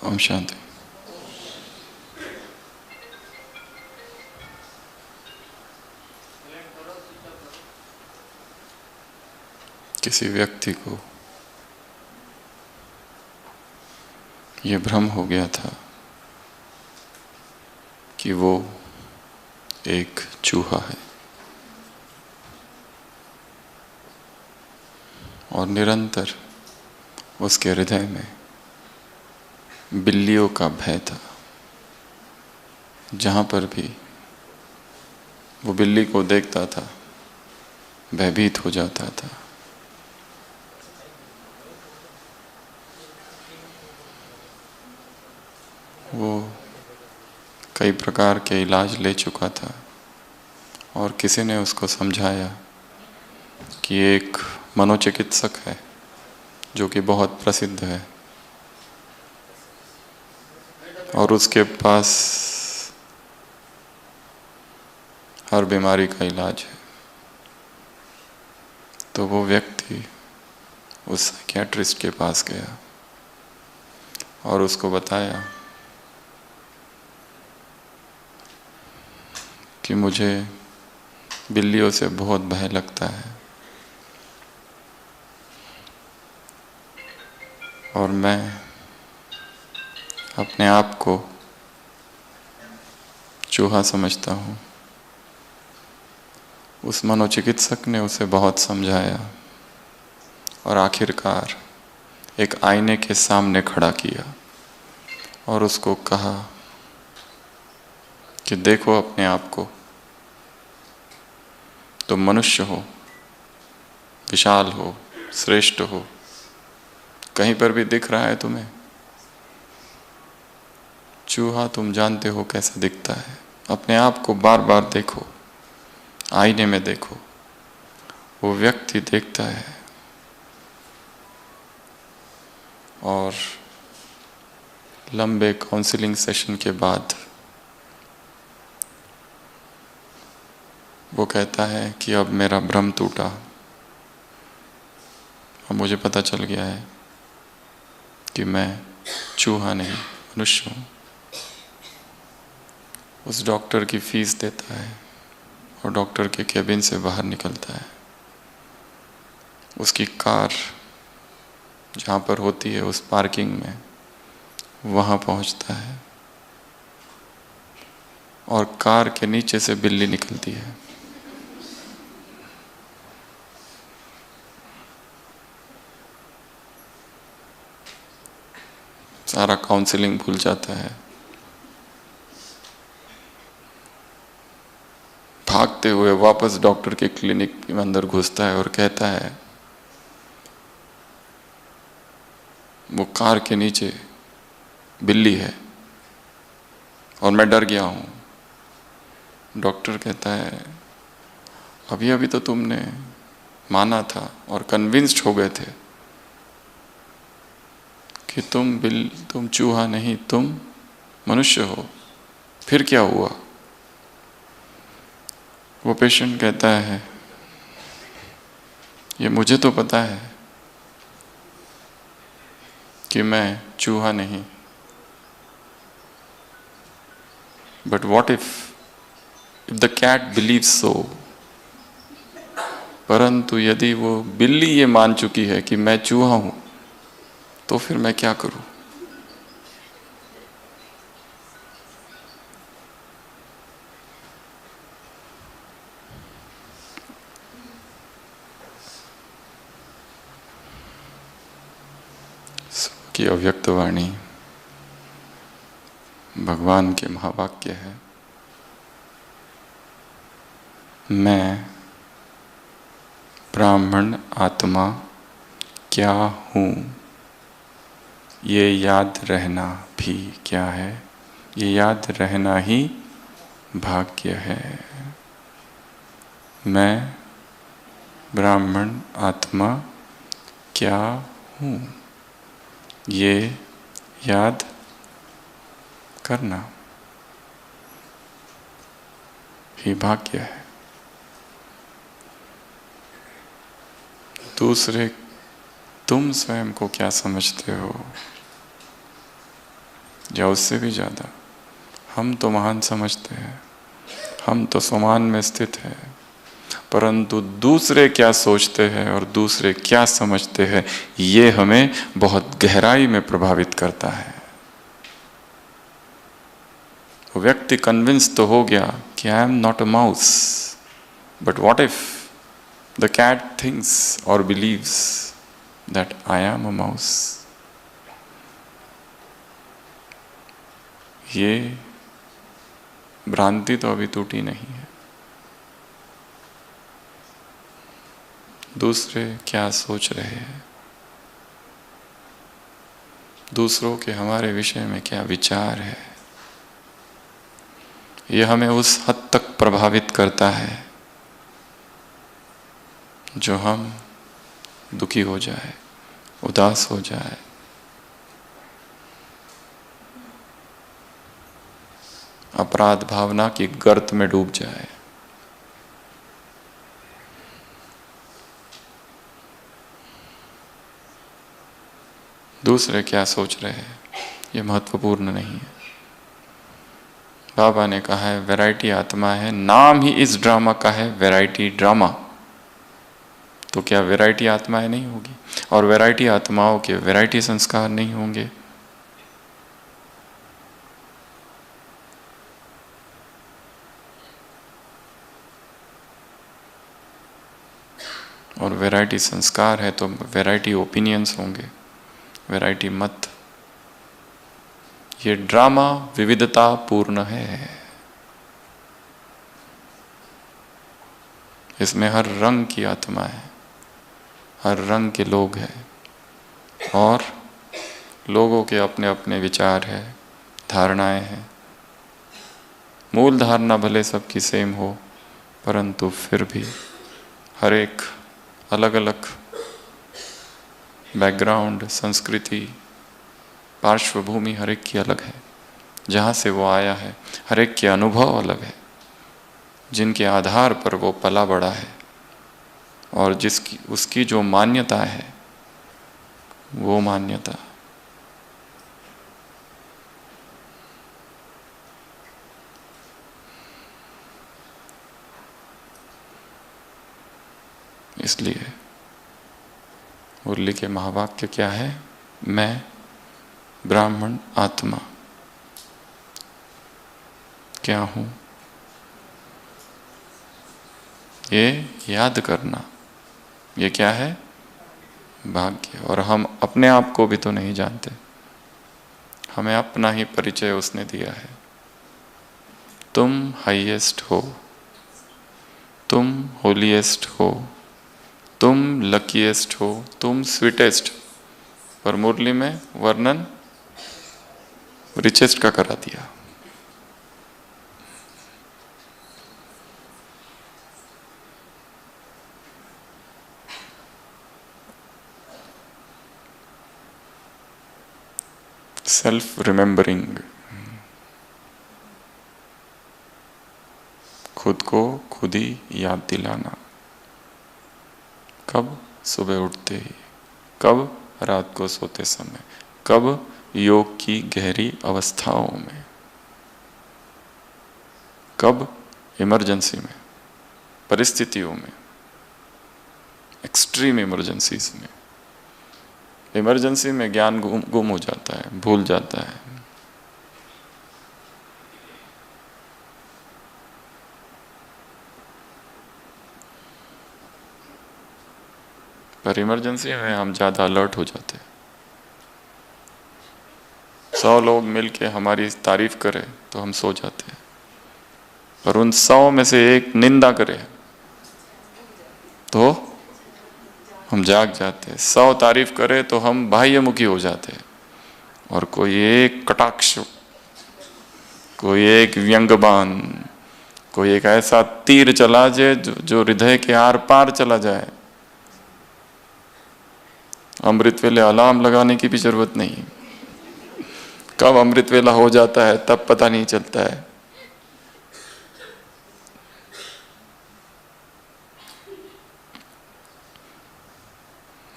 ओम शांति। किसी व्यक्ति को ये भ्रम हो गया था कि वो एक चूहा है और निरंतर उसके हृदय में बिल्लियों का भय था। जहाँ पर भी वो बिल्ली को देखता था भयभीत हो जाता था। वो कई प्रकार के इलाज ले चुका था और किसी ने उसको समझाया कि एक मनोचिकित्सक है जो कि बहुत प्रसिद्ध है और उसके पास हर बीमारी का इलाज है। तो वो व्यक्ति उस साइकियाट्रिस्ट के पास गया और उसको बताया कि मुझे बिल्लियों से बहुत भय लगता है और मैं अपने आप को चूहा समझता हूँ। उस मनोचिकित्सक ने उसे बहुत समझाया और आखिरकार एक आईने के सामने खड़ा किया और उसको कहा कि देखो अपने आप को, तुम मनुष्य हो, विशाल हो, श्रेष्ठ हो। कहीं पर भी दिख रहा है तुम्हें? चूहा तुम जानते हो कैसा दिखता है। अपने आप को बार बार देखो, आईने में देखो। वो व्यक्ति देखता है और लंबे काउंसलिंग सेशन के बाद वो कहता है कि अब मेरा भ्रम टूटा। अब मुझे पता चल गया है कि मैं चूहा नहीं, मनुष्य हूँ। उस डॉक्टर की फीस देता है और डॉक्टर के केबिन से बाहर निकलता है। उसकी कार जहाँ पर होती है उस पार्किंग में वहाँ पहुँचता है और कार के नीचे से बिल्ली निकलती है। सारा काउंसलिंग भूल जाता है। भागते हुए वापस डॉक्टर के क्लिनिक के अंदर घुसता है और कहता है, वो कार के नीचे बिल्ली है और मैं डर गया हूँ। डॉक्टर कहता है, अभी अभी तो तुमने माना था और कन्विंस्ड हो गए थे कि तुम चूहा नहीं, तुम मनुष्य हो। फिर क्या हुआ? वो पेशेंट कहता है, ये मुझे तो पता है कि मैं चूहा नहीं, but what if the cat believes so. परंतु यदि वो बिल्ली ये मान चुकी है कि मैं चूहा हूं तो फिर मैं क्या करूं? की अव्यक्त वाणी भगवान के महावाक्य है, मैं ब्राह्मण आत्मा क्या हूँ। ये याद रहना भी क्या है? ये याद रहना ही भाग्य है। मैं ब्राह्मण आत्मा क्या हूँ, ये याद करना ही भाग्य है। दूसरे तुम स्वयं को क्या समझते हो? या उससे भी ज़्यादा। हम तो महान समझते हैं, हम तो समान में स्थित हैं, परंतु दूसरे क्या सोचते हैं और दूसरे क्या समझते हैं, ये हमें बहुत गहराई में प्रभावित करता है। व्यक्ति कन्विंस तो हो गया कि I am not a mouse, but what if the cat thinks और believes that I am a mouse. ये भ्रांति तो अभी टूटी नहीं है। दूसरे क्या सोच रहे हैं, दूसरों के हमारे विषय में क्या विचार है, यह हमें उस हद तक प्रभावित करता है जो हम दुखी हो जाए, उदास हो जाए, अपराध भावना की गर्त में डूब जाए। दूसरे क्या सोच रहे हैं ये महत्वपूर्ण नहीं है। बाबा ने कहा है वैरायटी आत्मा है, नाम ही इस ड्रामा का है वैरायटी ड्रामा। तो क्या वैरायटी आत्माएं नहीं होगी, और वैरायटी आत्माओं के वैरायटी संस्कार नहीं होंगे? और वैरायटी संस्कार है तो वैरायटी ओपिनियंस होंगे, वैरायटी मत। ये ड्रामा विविधता पूर्ण है, इसमें हर रंग की आत्मा है, हर रंग के लोग हैं, और लोगों के अपने अपने विचार है, धारणाएं हैं। मूल धारणा भले सबकी सेम हो, परंतु फिर भी हर एक अलग अलग बैकग्राउंड, संस्कृति, पार्श्वभूमि हर एक की अलग है, जहाँ से वो आया है हर एक के अनुभव अलग है, जिनके आधार पर वो पला बड़ा है, और जिसकी उसकी जो मान्यता है वो मान्यता। इसलिए मुरली के महावाक्य क्या है? मैं ब्राह्मण आत्मा क्या हूं, ये याद करना, ये क्या है? भाग्य। और हम अपने आप को भी तो नहीं जानते, हमें अपना ही परिचय उसने दिया है। तुम हाईएस्ट हो, तुम होलीएस्ट हो, तुम लकीएस्ट हो, तुम स्वीटेस्ट। पर मुरली में वर्णन रिचेस्ट का करा दिया। सेल्फ रिमेंबरिंग, खुद को खुद ही याद दिलाना। कब? सुबह उठते ही, कब? रात को सोते समय, कब? योग की गहरी अवस्थाओं में, कब? इमरजेंसी में, परिस्थितियों में, एक्सट्रीम इमरजेंसीज में। इमरजेंसी में ज्ञान गुम हो जाता है, भूल जाता है। पर इमरजेंसी में हम ज़्यादा अलर्ट हो जाते हैं। 100 लोग मिलके हमारी तारीफ करें तो हम सो जाते हैं, पर उन 100 में से एक निंदा करे तो हम जाग जाते हैं। 100 तारीफ करे तो हम बाह्यमुखी हो जाते हैं, और कोई एक कटाक्ष, कोई एक व्यंग्यबान, कोई एक ऐसा तीर चला जाए जो हृदय के आर पार चला जाए, अमृत वेले अलार्म लगाने की भी जरूरत नहीं। कब अमृत वेला हो जाता है तब पता नहीं चलता है।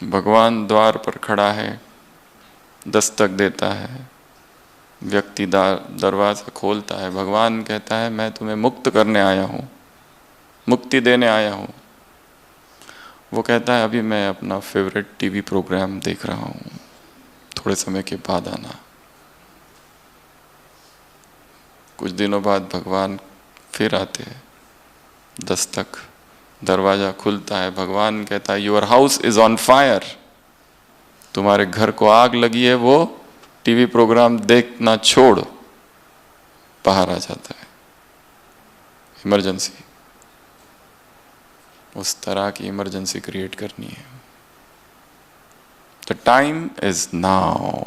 भगवान द्वार पर खड़ा है, दस्तक देता है, व्यक्ति दरवाजा खोलता है, भगवान कहता है मैं तुम्हें मुक्त करने आया हूँ, मुक्ति देने आया हूँ। वो कहता है अभी मैं अपना फेवरेट टीवी प्रोग्राम देख रहा हूँ, थोड़े समय के बाद आना। कुछ दिनों बाद भगवान फिर आते हैं, दस्तक, दरवाजा खुलता है, भगवान कहता है your house is on fire, तुम्हारे घर को आग लगी है, वो टीवी प्रोग्राम देखना छोड़। बाहर आ जाता है, इमरजेंसी, उस तरह की इमरजेंसी क्रिएट करनी है। The time is now.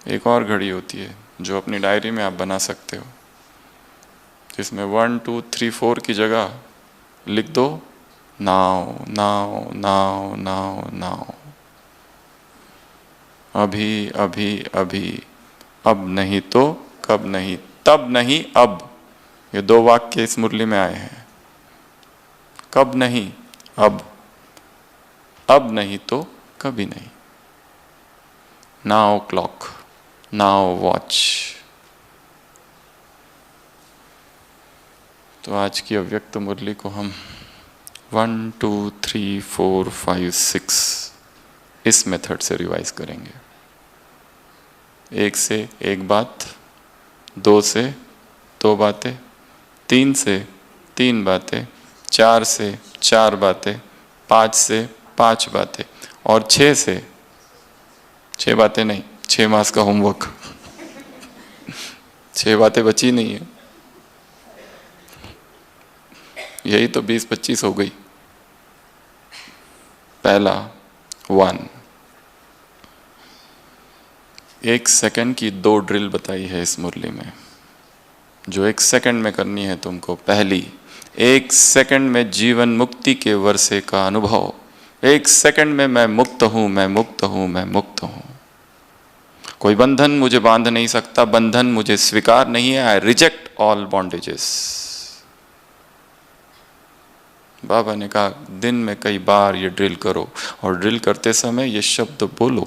एक और घड़ी होती है जो अपनी डायरी में आप बना सकते हो, जिसमें 1 2 3 4 की जगह लिख दो now now now now now. अभी अभी अभी, अब नहीं तो कब नहीं, तब नहीं अब। ये दो वाक्य इस मुरली में आए हैं। कब नहीं, अब नहीं तो कभी नहीं। Now clock, now watch. तो आज की अव्यक्त मुरली को हम 1 2 3 4 5 6 इस मेथड से रिवाइज करेंगे। 1 से 1 बात, 2 से 2 बातें, 3 से 3 बातें, 4 से 4 बातें, 5 से 5 बातें और 6 से 6 बातें नहीं, 6 मास का होमवर्क। 6 बातें बची नहीं है, यही तो 20-25 हो गई। पहला 1, 1 सेकंड की 2 ड्रिल बताई है इस मुरली में, जो 1 सेकंड में करनी है तुमको। पहली, 1 सेकंड में जीवन मुक्ति के वर्षे का अनुभव। 1 सेकंड में मैं मुक्त हूं, मैं मुक्त हूं, मैं मुक्त हूं। कोई बंधन मुझे बांध नहीं सकता, बंधन मुझे स्वीकार नहीं है। I reject all bondages. बाबा ने कहा दिन में कई बार ये ड्रिल करो, और ड्रिल करते समय ये शब्द बोलो,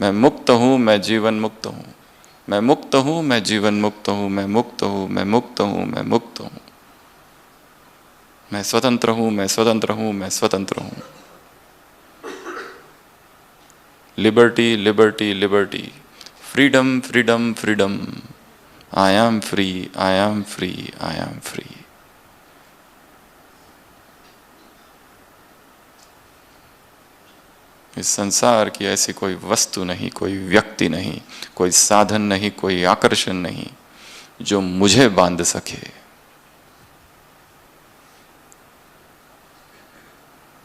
मैं मुक्त हूं, मैं जीवन मुक्त हूं, मैं मुक्त हूं, मैं जीवन मुक्त हूं, मैं मुक्त हूं, मैं मुक्त हूं, मैं मुक्त हूं, मैं स्वतंत्र हूं, मैं स्वतंत्र हूं, मैं स्वतंत्र हूं। Liberty liberty liberty, freedom freedom freedom, I am free, I am free, I am free. इस संसार की ऐसी कोई वस्तु नहीं, कोई व्यक्ति नहीं, कोई साधन नहीं, कोई आकर्षण नहीं जो मुझे बांध सके।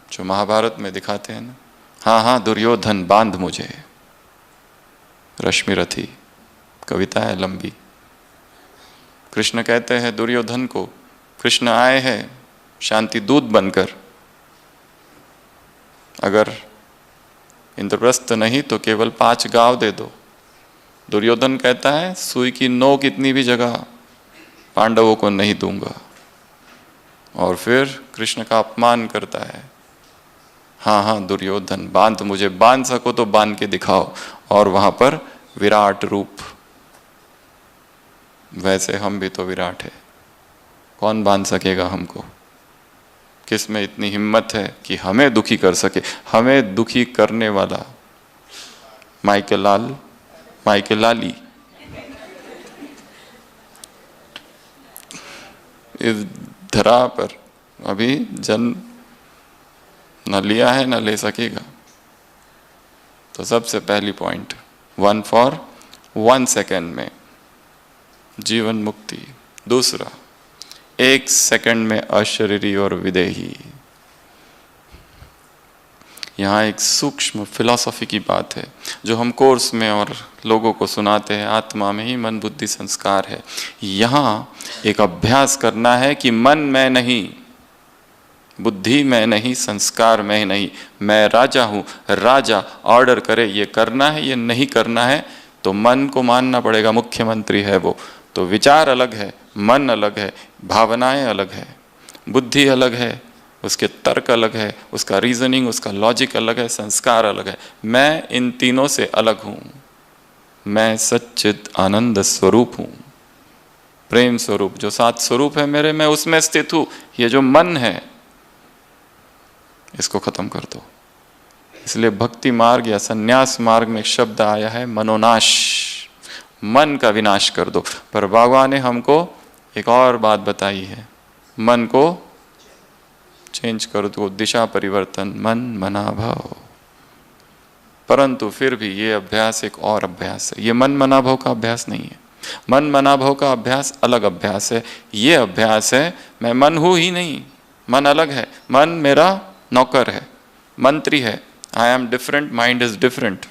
जो महाभारत में दिखाते हैं ना, हाँ हाँ दुर्योधन बांध मुझे। रश्मि रथी कविता है लंबी। कृष्ण कहते हैं दुर्योधन को, कृष्ण आए हैं शांति दूत बनकर, अगर इंद्रप्रस्थ नहीं तो केवल 5 गांव दे दो। दुर्योधन कहता है सुई की नोक इतनी भी जगह पांडवों को नहीं दूंगा। और फिर कृष्ण का अपमान करता है, हाँ हाँ दुर्योधन बांध मुझे, बांध सको तो बांध के दिखाओ। और वहां पर विराट रूप, वैसे हम भी तो विराट है, कौन बांध सकेगा हमको? किस में इतनी हिम्मत है कि हमें दुखी कर सके? हमें दुखी करने वाला माइकल लाली इस धरा पर अभी जन्म न लिया है न ले सकेगा। तो सबसे पहली पॉइंट 1 for 1 सेकेंड में जीवन मुक्ति। दूसरा 1 सेकंड में अशरीरी और विदेही। यहाँ एक सूक्ष्म फिलॉसफी की बात है जो हम कोर्स में और लोगों को सुनाते हैं, आत्मा में ही मन बुद्धि संस्कार है। यहाँ एक अभ्यास करना है कि मन में नहीं, बुद्धि में नहीं, संस्कार में नहीं, मैं राजा हूँ। राजा ऑर्डर करे ये करना है ये नहीं करना है तो मन को मानना पड़ेगा, मुख्यमंत्री है वो। तो विचार अलग है, मन अलग है, भावनाएं अलग है, बुद्धि अलग है, उसके तर्क अलग है, उसका रीजनिंग, उसका लॉजिक अलग है, संस्कार अलग है। मैं इन तीनों से अलग हूं। मैं सच्चिद आनंद स्वरूप हूं, प्रेम स्वरूप। जो 7 स्वरूप है मेरे, मैं उसमें स्थित हूं। ये जो मन है, इसको खत्म कर दो। इसलिए भक्ति मार्ग या संन्यास मार्ग में एक शब्द आया है मनोनाश, मन का विनाश कर दो। पर बाबा ने हमको एक और बात बताई है, मन को चेंज कर दो, दिशा परिवर्तन, मन मना भाव। परंतु फिर भी ये अभ्यास एक और अभ्यास है, ये मन मना भाव का अभ्यास नहीं है। मन मना भाव का अभ्यास अलग अभ्यास है। ये अभ्यास है मैं मन हूं ही नहीं, मन अलग है। मन मेरा नौकर है, मंत्री है। I am different, mind is different.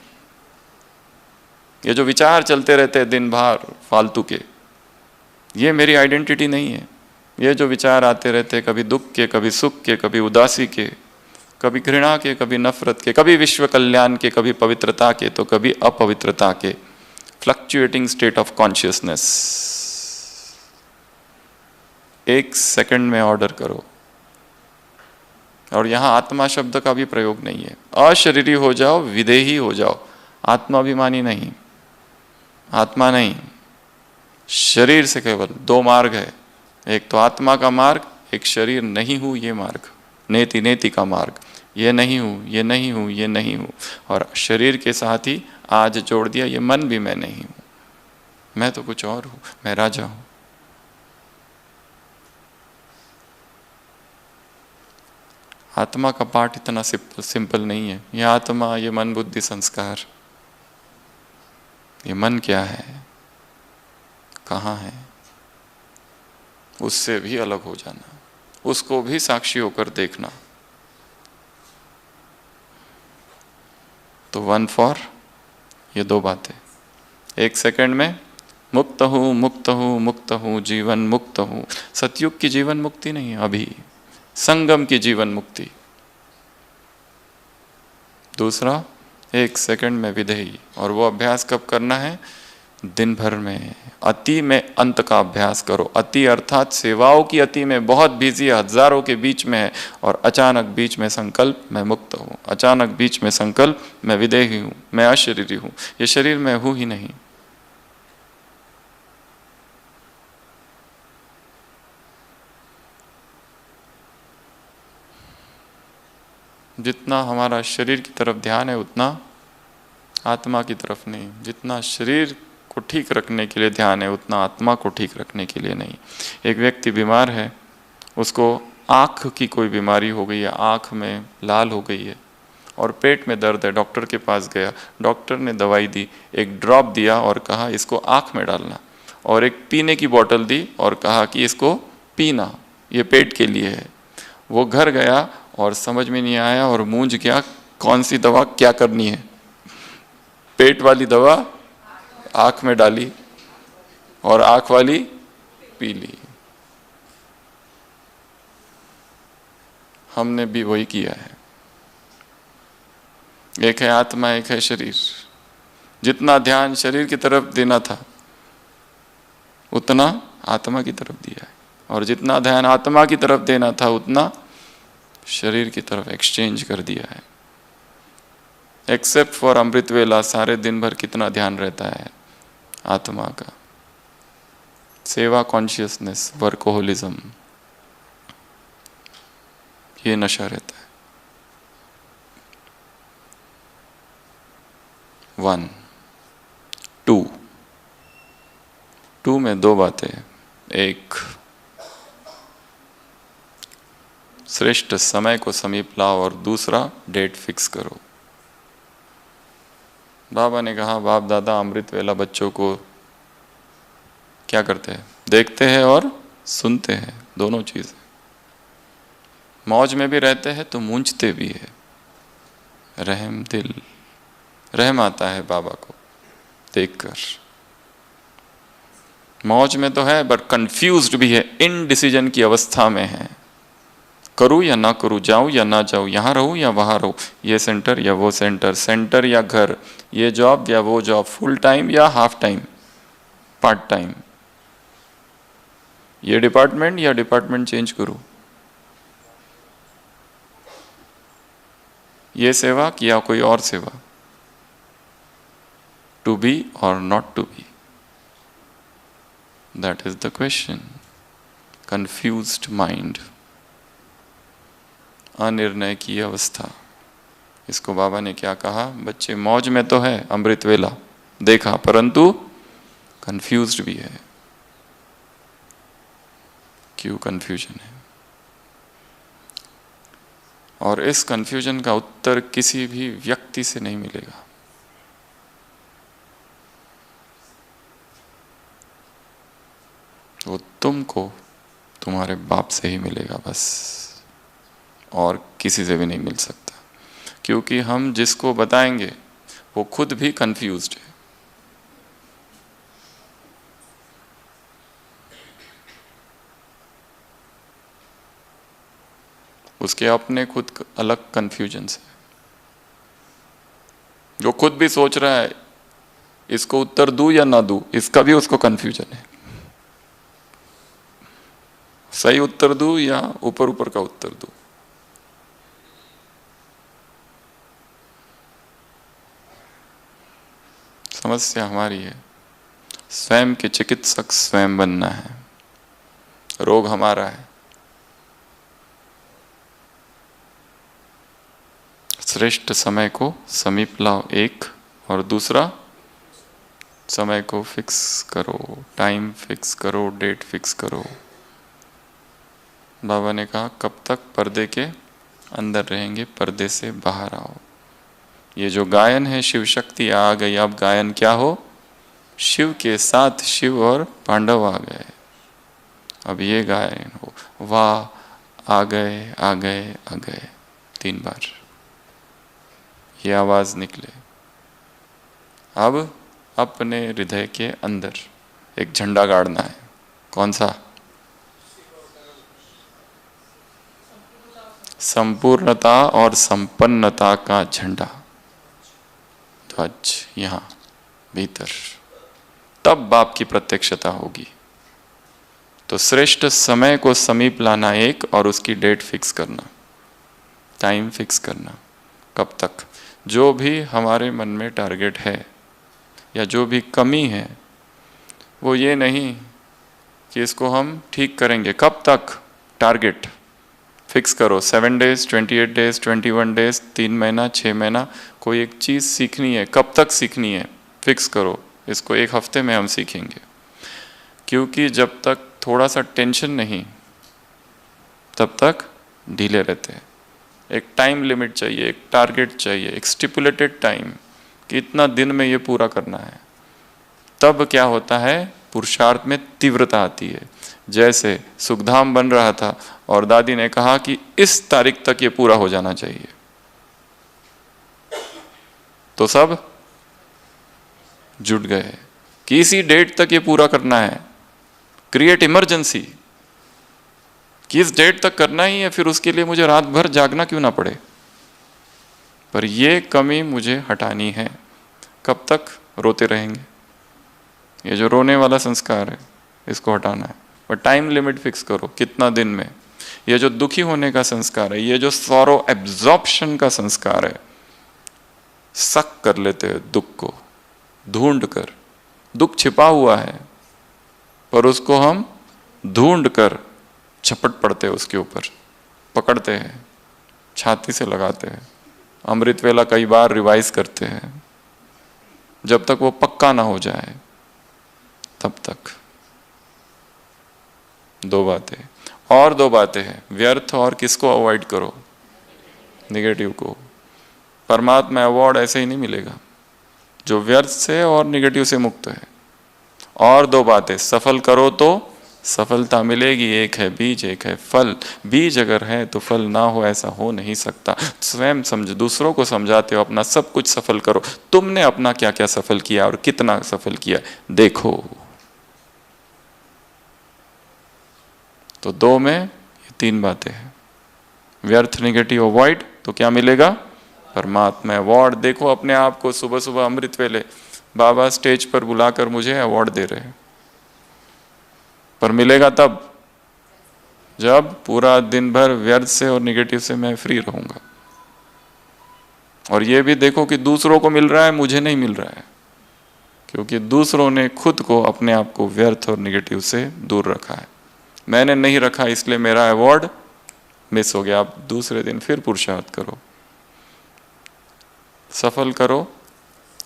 ये जो विचार चलते रहते हैं दिन भर फालतू के, ये मेरी आइडेंटिटी नहीं है। ये जो विचार आते रहते हैं, कभी दुख के, कभी सुख के, कभी उदासी के, कभी घृणा के, कभी नफरत के, कभी विश्व कल्याण के, कभी पवित्रता के, तो कभी अपवित्रता के, फ्लक्चुएटिंग स्टेट ऑफ कॉन्शियसनेस। एक सेकंड में ऑर्डर करो। और यहां आत्मा शब्द का भी प्रयोग नहीं है। अशरीरी हो जाओ, विदेही हो जाओ, आत्माभिमानी नहीं। आत्मा नहीं, शरीर से केवल 2 मार्ग है। एक तो आत्मा का मार्ग, एक शरीर नहीं हूं ये मार्ग, नेति नेति का मार्ग। ये नहीं हूं, ये नहीं हूं, ये नहीं हूं। और शरीर के साथ ही आज जोड़ दिया, ये मन भी मैं नहीं हूं, मैं तो कुछ और हूं, मैं राजा हूं। आत्मा का पाठ इतना सिंपल नहीं है। ये आत्मा, ये मन बुद्धि संस्कार, ये मन क्या है, कहाँ है, उससे भी अलग हो जाना, उसको भी साक्षी होकर देखना। तो 1 फॉर ये 2 बातें। 1 सेकंड में मुक्त हूं, मुक्त हूं, मुक्त हूं, जीवन मुक्त हूं। सतयुग की जीवन मुक्ति नहीं है, अभी संगम की जीवन मुक्ति। दूसरा, 1 सेकंड में विधेयी। और वो अभ्यास कब करना है? दिन भर में। अति में अंत का अभ्यास करो। अति अर्थात सेवाओं की अति में बहुत बिजी है, हजारों के बीच में है, और अचानक बीच में संकल्प मैं मुक्त हूं, अचानक बीच में संकल्प मैं विदेही हूं, मैं अशरीरी हूं, ये शरीर में हूं ही नहीं। जितना हमारा शरीर की तरफ ध्यान है, उतना आत्मा की तरफ नहीं। जितना शरीर को ठीक रखने के लिए ध्यान है, उतना आत्मा को ठीक रखने के लिए नहीं। एक व्यक्ति बीमार है, उसको आँख की कोई बीमारी हो गई है, आँख में लाल हो गई है और पेट में दर्द है। डॉक्टर के पास गया, डॉक्टर ने दवाई दी, एक ड्रॉप दिया और कहा इसको आँख में डालना, और एक पीने की बोतल दी और कहा कि इसको पीना, ये पेट के लिए है। वो घर गया और समझ में नहीं आया और मूंझ गया कौन सी दवा क्या करनी है। पेट वाली दवा आँख में डाली और आँख वाली पी ली। हमने भी वही किया है। एक है आत्मा, एक है शरीर। जितना ध्यान शरीर की तरफ देना था, उतना आत्मा की तरफ दिया है, और जितना ध्यान आत्मा की तरफ देना था, उतना शरीर की तरफ एक्सचेंज कर दिया है। एक्सेप्ट फॉर अमृत वेला, सारे दिन भर कितना ध्यान रहता है आत्मा का। सेवा, कॉन्शियसनेस, वर्कोहोलिज्म, ये नशा रहता है। 1 2 में 2 बातें। एक, श्रेष्ठ समय को समीप लाओ, और दूसरा, डेट फिक्स करो। बाबा ने कहा, बाप दादा अमृत वेला बच्चों को क्या करते हैं? देखते हैं और सुनते हैं, दोनों चीज़। मौज में भी रहते हैं तो मूंझते भी है। रहम दिल, रहम आता है बाबा को देखकर। मौज में तो है, बट कंफ्यूज्ड भी है, इनडिसीजन की अवस्था में है। करूं या ना करूं, जाऊं या ना जाऊं, यहां रहूं या वहां रहूं, ये सेंटर या वो सेंटर, सेंटर या घर, ये जॉब या वो जॉब, फुल टाइम या हाफ टाइम, पार्ट टाइम, ये डिपार्टमेंट या डिपार्टमेंट चेंज करूं। ये सेवा कि या कोई और सेवा? टू बी और not to be, that is the question. Confused mind, अनिर्णय की अवस्था। इसको बाबा ने क्या कहा? बच्चे मौज में तो है, अमृत वेला देखा, परंतु कंफ्यूज्ड भी है। क्यों कंफ्यूजन है? और इस कंफ्यूजन का उत्तर किसी भी व्यक्ति से नहीं मिलेगा। वो तुमको तुम्हारे बाप से ही मिलेगा बस, और किसी से भी नहीं मिल सकता। क्योंकि हम जिसको बताएंगे वो खुद भी कंफ्यूज्ड है। उसके अपने खुद अलग कंफ्यूजन्स है। जो खुद भी सोच रहा है इसको उत्तर दूं या ना दूं, इसका भी उसको कंफ्यूजन है। सही उत्तर दूं या ऊपर ऊपर का उत्तर दूं। समस्या हमारी है। स्वयं के चिकित्सक स्वयं बनना है। रोग हमारा है। श्रेष्ठ समय को समीप लाओ एक, और दूसरा समय को फिक्स करो, टाइम फिक्स करो, डेट फिक्स करो। बाबा ने कहा कब तक पर्दे के अंदर रहेंगे, पर्दे से बाहर आओ। ये जो गायन है शिव शक्ति आ गई, अब गायन क्या हो? शिव के साथ शिव और पांडव आ गए। अब ये गायन हो, वाह आ गए आ गए आ गए, 3 बार ये आवाज निकले। अब अपने हृदय के अंदर एक झंडा गाड़ना है। कौन सा? संपूर्णता और संपन्नता का झंडा, ध्वज यहां भीतर। तब बाप की प्रत्यक्षता होगी। तो श्रेष्ठ समय को समीप लाना एक, और उसकी डेट फिक्स करना, टाइम फिक्स करना। कब तक? जो भी हमारे मन में टारगेट है या जो भी कमी है, वो ये नहीं कि इसको हम ठीक करेंगे। कब तक? टारगेट फिक्स करो। 7 डेज, 28 डेज, 21 डेज, 3 महीना, 6 महीना। कोई एक चीज़ सीखनी है, कब तक सीखनी है? फिक्स करो। इसको 1 हफ्ते में हम सीखेंगे। क्योंकि जब तक थोड़ा सा टेंशन नहीं, तब तक ढीले रहते हैं। एक टाइम लिमिट चाहिए, एक टारगेट चाहिए, एक स्टिपुलेटेड टाइम कि इतना दिन में ये पूरा करना है। तब क्या होता है? पुरुषार्थ में तीव्रता आती है। जैसे सुखधाम बन रहा था और दादी ने कहा कि इस तारीख तक ये पूरा हो जाना चाहिए, तो सब जुट गए कि इसी डेट तक ये पूरा करना है। क्रिएट इमरजेंसी कि इस डेट तक करना ही है, फिर उसके लिए मुझे रात भर जागना क्यों ना पड़े, पर ये कमी मुझे हटानी है। कब तक रोते रहेंगे? ये जो रोने वाला संस्कार है इसको हटाना है। और टाइम लिमिट फिक्स करो, कितना दिन में। ये जो दुखी होने का संस्कार है, ये जो सॉरो एब्जॉर्प्शन का संस्कार है, सक कर लेते हैं दुख को ढूंढ कर। दुख छिपा हुआ है पर उसको हम ढूंढ कर झपट पड़ते हैं, उसके ऊपर पकड़ते हैं, छाती से लगाते हैं। अमृत वेला कई बार रिवाइज करते हैं, जब तक वो पक्का ना हो जाए तब तक। 2 बातें और 2 बातें हैं। व्यर्थ और किसको अवॉइड करो? निगेटिव को। परमात्मा अवार्ड ऐसे ही नहीं मिलेगा जो व्यर्थ से और निगेटिव से मुक्त है। और 2 बातें, सफल करो तो सफलता मिलेगी। एक है बीज, एक है फल। बीज अगर है तो फल ना हो, ऐसा हो नहीं सकता। स्वयं समझ, दूसरों को समझाते हो, अपना सब कुछ सफल करो। तुमने अपना क्या क्या सफल किया और कितना सफल किया देखो। तो 2 में ये 3 बातें हैं। व्यर्थ निगेटिव अवॉइड, तो क्या मिलेगा? परमात्मा अवार्ड। देखो अपने आप को सुबह सुबह अमृत वेले बाबा स्टेज पर बुलाकर मुझे अवार्ड दे रहे हैं, पर मिलेगा तब जब पूरा दिन भर व्यर्थ से और निगेटिव से मैं फ्री रहूंगा। और ये भी देखो कि दूसरों को मिल रहा है, मुझे नहीं मिल रहा है, क्योंकि दूसरों ने खुद को, अपने आप को व्यर्थ और निगेटिव से दूर रखा है। मैंने नहीं रखा, इसलिए मेरा अवार्ड मिस हो गया। आप दूसरे दिन फिर पुरुषार्थ करो, सफल करो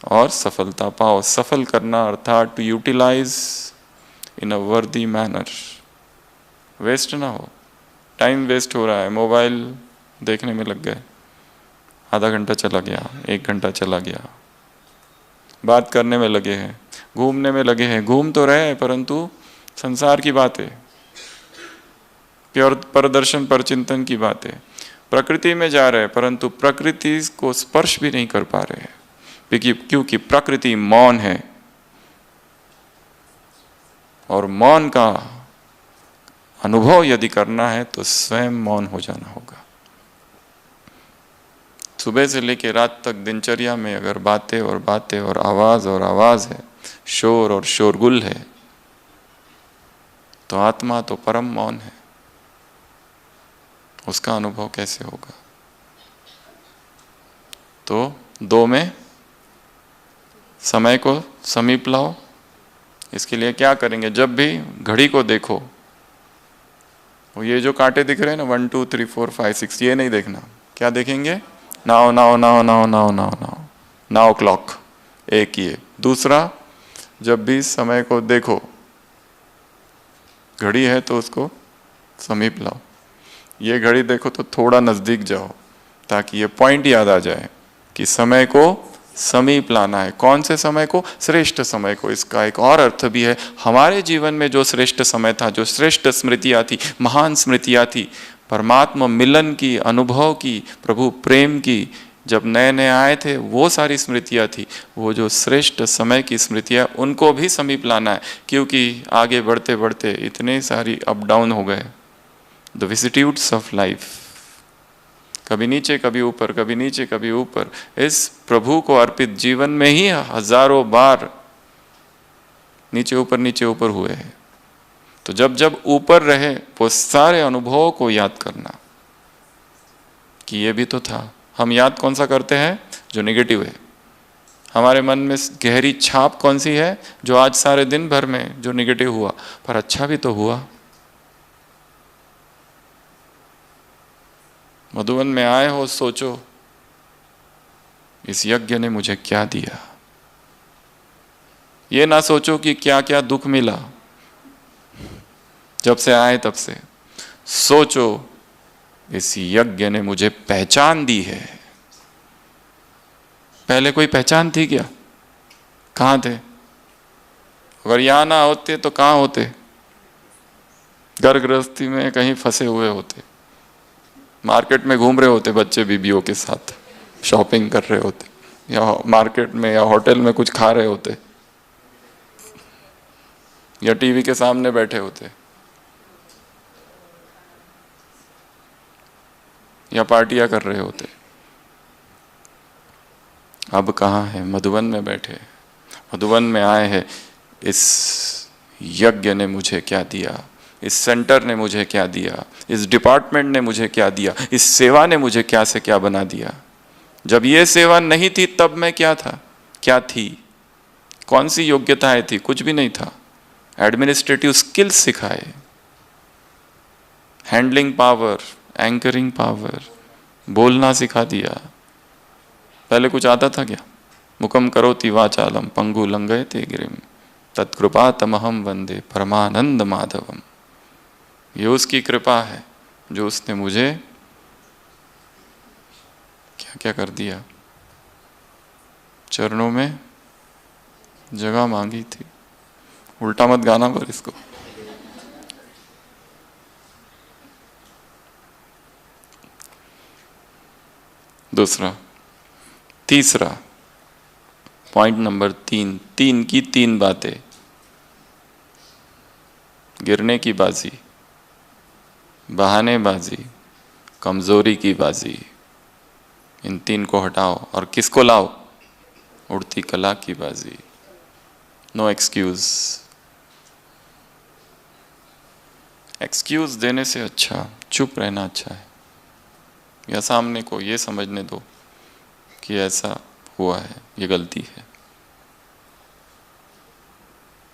और सफलता पाओ। सफल करना अर्थात टू यूटिलाइज इन अ वर्दी मैनर। वेस्ट ना हो, टाइम वेस्ट हो रहा है, मोबाइल देखने में लग गए, आधा घंटा चला गया, 1 घंटा चला गया, बात करने में लगे हैं, घूमने में लगे हैं, घूम तो रहे हैं परंतु संसार की बातें, प्योर परदर्शन पर चिंतन की बातें, प्रकृति में जा रहे हैं परंतु प्रकृति को स्पर्श भी नहीं कर पा रहे हैं, क्योंकि प्रकृति मौन है और मौन का अनुभव यदि करना है तो स्वयं मौन हो जाना होगा। सुबह से लेकर रात तक दिनचर्या में अगर बातें और आवाज है, शोर और शोरगुल है, तो आत्मा तो परम मौन है, उसका अनुभव कैसे होगा? तो 2 में समय को समीप लाओ। इसके लिए क्या करेंगे? जब भी घड़ी को देखो, वो ये जो कांटे दिख रहे हैं ना 1 2 3 4 5 6, ये नहीं देखना। क्या देखेंगे? Now now now now now now now now clock, एक ये। दूसरा, जब भी समय को देखो, घड़ी है तो उसको समीप लाओ। ये घड़ी देखो तो थोड़ा नजदीक जाओ, ताकि ये पॉइंट याद आ जाए कि समय को समीप लाना है। कौन से समय को? श्रेष्ठ समय को। इसका एक और अर्थ भी है, हमारे जीवन में जो श्रेष्ठ समय था, जो श्रेष्ठ स्मृतियाँ थी, महान स्मृतियाँ थी, परमात्मा मिलन की, अनुभव की, प्रभु प्रेम की, जब नए नए आए थे वो सारी स्मृतियाँ थी। वो जो श्रेष्ठ समय की स्मृतियाँ, उनको भी समीप लाना है, क्योंकि आगे बढ़ते बढ़ते इतने सारी अप डाउन हो गए, द विसिट्यूड्स ऑफ लाइफ, कभी नीचे कभी ऊपर, कभी नीचे कभी ऊपर। इस प्रभु को अर्पित जीवन में ही हजारों बार नीचे ऊपर हुए हैं। तो जब जब ऊपर रहे वो सारे अनुभवों को याद करना कि ये भी तो था। हम याद कौन सा करते हैं? जो नेगेटिव है। हमारे मन में गहरी छाप कौन सी है? जो आज सारे दिन भर में जो नेगेटिव हुआ, पर अच्छा भी तो हुआ। मधुवन में आए हो, सोचो इस यज्ञ ने मुझे क्या दिया। ये ना सोचो कि क्या क्या दुख मिला जब से आए तब से। सोचो इस यज्ञ ने मुझे पहचान दी है। पहले कोई पहचान थी क्या? कहाँ थे? अगर यहां ना होते तो कहाँ होते? घर गृहस्थी में कहीं फंसे हुए होते, मार्केट में घूम रहे होते बच्चे बीबियों के साथ, शॉपिंग कर रहे होते, या मार्केट में या होटल में कुछ खा रहे होते, या टीवी के सामने बैठे होते, या पार्टियां कर रहे होते। अब कहाँ है? मधुवन में बैठे, मधुवन में आए हैं। इस यज्ञ ने मुझे क्या दिया, इस सेंटर ने मुझे क्या दिया, इस डिपार्टमेंट ने मुझे क्या दिया, इस सेवा ने मुझे क्या से क्या बना दिया। जब ये सेवा नहीं थी तब मैं क्या था, क्या थी, कौन सी योग्यताएं थी? कुछ भी नहीं था। एडमिनिस्ट्रेटिव स्किल्स सिखाए, हैंडलिंग पावर, एंकरिंग पावर, बोलना सिखा दिया। पहले कुछ आता था क्या? मुखम करोति वाचालम पंगु लंघयते गिरिम तत्कृपा तमहम वंदे परमानंद माधवम। ये उसकी कृपा है जो उसने मुझे क्या क्या कर दिया। चरणों में जगह मांगी थी। उल्टा मत गाना पर इसको। दूसरा, तीसरा पॉइंट नंबर 3, 3 की 3 बातें। गिरने की बाजी, बहानेबाजी, कमजोरी की बाजी, इन 3 को हटाओ और किसको लाओ? उड़ती कला की बाजी। No excuse. एक्सक्यूज देने से अच्छा चुप रहना अच्छा है, या सामने को ये समझने दो कि ऐसा हुआ है, ये गलती है,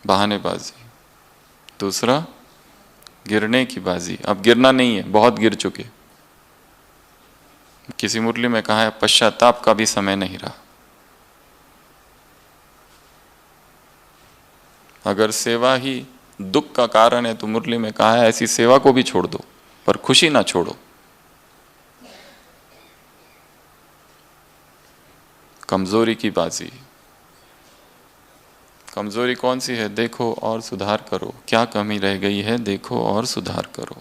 बहानेबाजी। दूसरा, गिरने की बाजी। अब गिरना नहीं है, बहुत गिर चुके। किसी मुरली में कहा है पश्चाताप का भी समय नहीं रहा। अगर सेवा ही दुख का कारण है तो मुरली में कहा है ऐसी सेवा को भी छोड़ दो, पर खुशी ना छोड़ो। कमजोरी की बाजी। कमजोरी कौन सी है? देखो और सुधार करो। क्या कमी रह गई है? देखो और सुधार करो।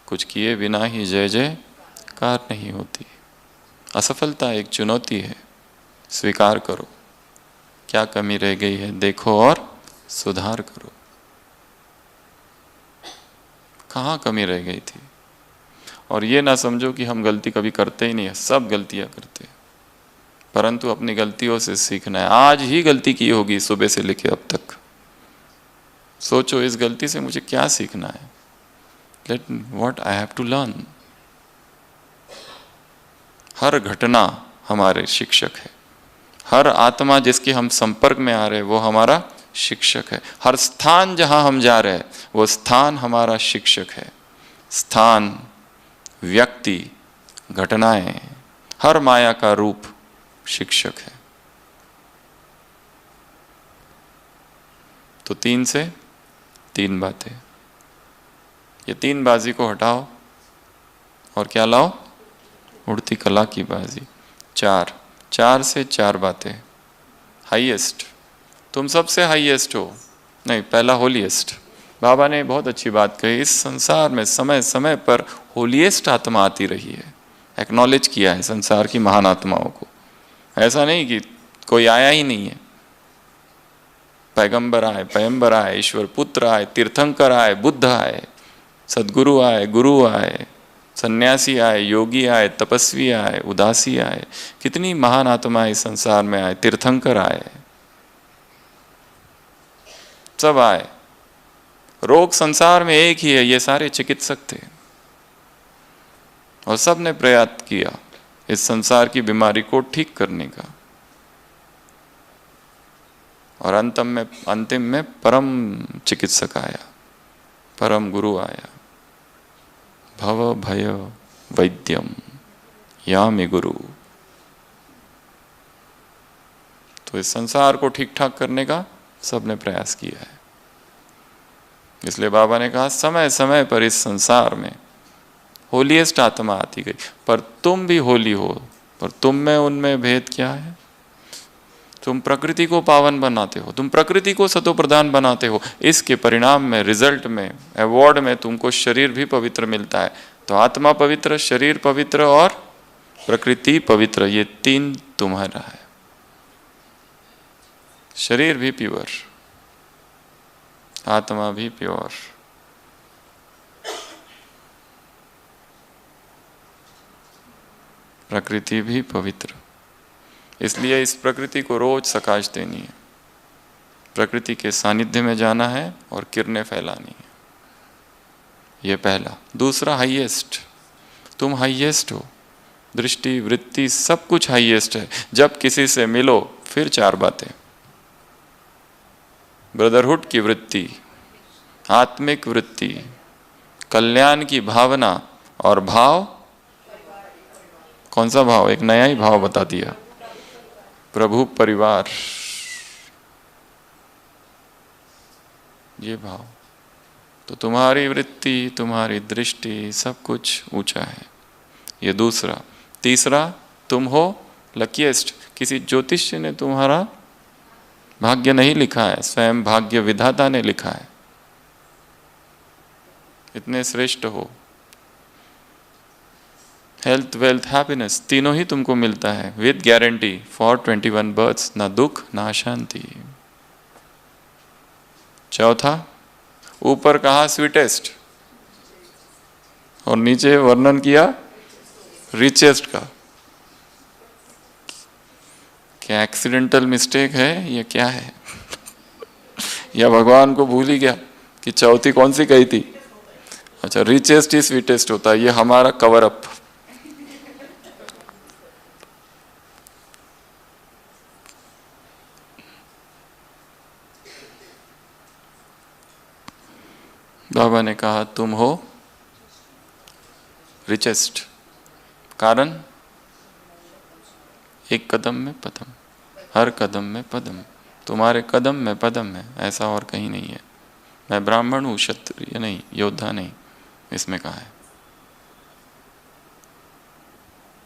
कुछ किए बिना ही जय जयकार नहीं होती। असफलता एक चुनौती है, स्वीकार करो। क्या कमी रह गई है? देखो और सुधार करो। कहाँ कमी रह गई थी? और ये ना समझो कि हम गलती कभी करते ही नहीं है, सब गलतियां करते हैं, परंतु अपनी गलतियों से सीखना है। आज ही गलती की होगी सुबह से लेकर अब तक। सोचो इस गलती से मुझे क्या सीखना है। Let what I have to learn. हर घटना हमारे शिक्षक है। हर आत्मा जिसके हम संपर्क में आ रहे हैं वो हमारा शिक्षक है। हर स्थान जहां हम जा रहे हैं वो स्थान हमारा शिक्षक है। स्थान, व्यक्ति, घटनाएं, हर माया का रूप शिक्षक है। तो 3 से 3 बातें। ये 3 बाजी को हटाओ और क्या लाओ? उड़ती कला की बाजी। 4 से 4 बातें। हाईएस्ट, तुम सबसे हाईएस्ट हो। नहीं, पहला होलीएस्ट। बाबा ने बहुत अच्छी बात कही, इस संसार में समय समय पर होलीएस्ट आत्मा आती रही है। एक्नॉलेज किया है संसार की महान आत्माओं को। ऐसा नहीं कि कोई आया ही नहीं है। पैगंबर आए, पैगंबर आए, ईश्वर पुत्र आए, तीर्थंकर आए, बुद्ध आए, सदगुरु आए, गुरु आए, सन्यासी आए, योगी आए, तपस्वी आए, उदासी आए। कितनी महान आत्माएं इस संसार में आए। तीर्थंकर आए, सब आए। रोग संसार में एक ही है, ये सारे चिकित्सक थे और सब ने प्रयास किया इस संसार की बीमारी को ठीक करने का। और अंतिम में परम चिकित्सक आया, परम गुरु आया। भव भय वैद्यम यामि गुरु। तो इस संसार को ठीक ठाक करने का सबने प्रयास किया है। इसलिए बाबा ने कहा समय समय पर इस संसार में होलीएस्ट आत्मा आती गई। पर तुम भी होली हो, पर तुम में उनमें भेद क्या है? तुम प्रकृति को पावन बनाते हो, तुम प्रकृति को सतो प्रधान बनाते हो। इसके परिणाम में, रिजल्ट में, अवॉर्ड में तुमको शरीर भी पवित्र मिलता है। तो आत्मा पवित्र, शरीर पवित्र और प्रकृति पवित्र, ये 3 तुम्हारा है। शरीर भी प्योर, आत्मा भी प्योर। प्रकृति भी पवित्र। इसलिए इस प्रकृति को रोज सकाश देनी है, प्रकृति के सानिध्य में जाना है और किरणें फैलानी है। ये पहला। दूसरा, हाईएस्ट। तुम हाईएस्ट हो। दृष्टि, वृत्ति, सब कुछ हाईएस्ट है। जब किसी से मिलो फिर 4 बातें। ब्रदरहुड की वृत्ति, आत्मिक वृत्ति, कल्याण की भावना और भाव। कौन सा भाव? एक नया ही भाव बता दिया, प्रभु परिवार। ये भाव। तो तुम्हारी वृत्ति, तुम्हारी दृष्टि, सब कुछ ऊंचा है। ये दूसरा। तीसरा, तुम हो लकीएस्ट। किसी ज्योतिष्य ने तुम्हारा भाग्य नहीं लिखा है, स्वयं भाग्य विधाता ने लिखा है। इतने श्रेष्ठ हो। हेल्थ, वेल्थ, हैप्पीनेस, तीनों ही तुमको मिलता है विद गारंटी फॉर 21 बर्थ्स। ना दुख ना अशांति। चौथा, ऊपर कहा स्वीटेस्ट और नीचे वर्णन किया रिचेस्ट का। क्या एक्सीडेंटल मिस्टेक है? ये क्या है? या भगवान को भूल ही गया कि चौथी कौन सी कही थी? अच्छा, रिचेस्ट ही स्वीटेस्ट होता है। ये हमारा कवर अप। बाबा ने कहा तुम हो रिचेस्ट, कारण एक कदम में पदम, हर कदम में पदम, तुम्हारे कदम में पदम है, ऐसा और कहीं नहीं है। मैं ब्राह्मण हूं, क्षत्रिय नहीं, योद्धा नहीं, इसमें कहा है।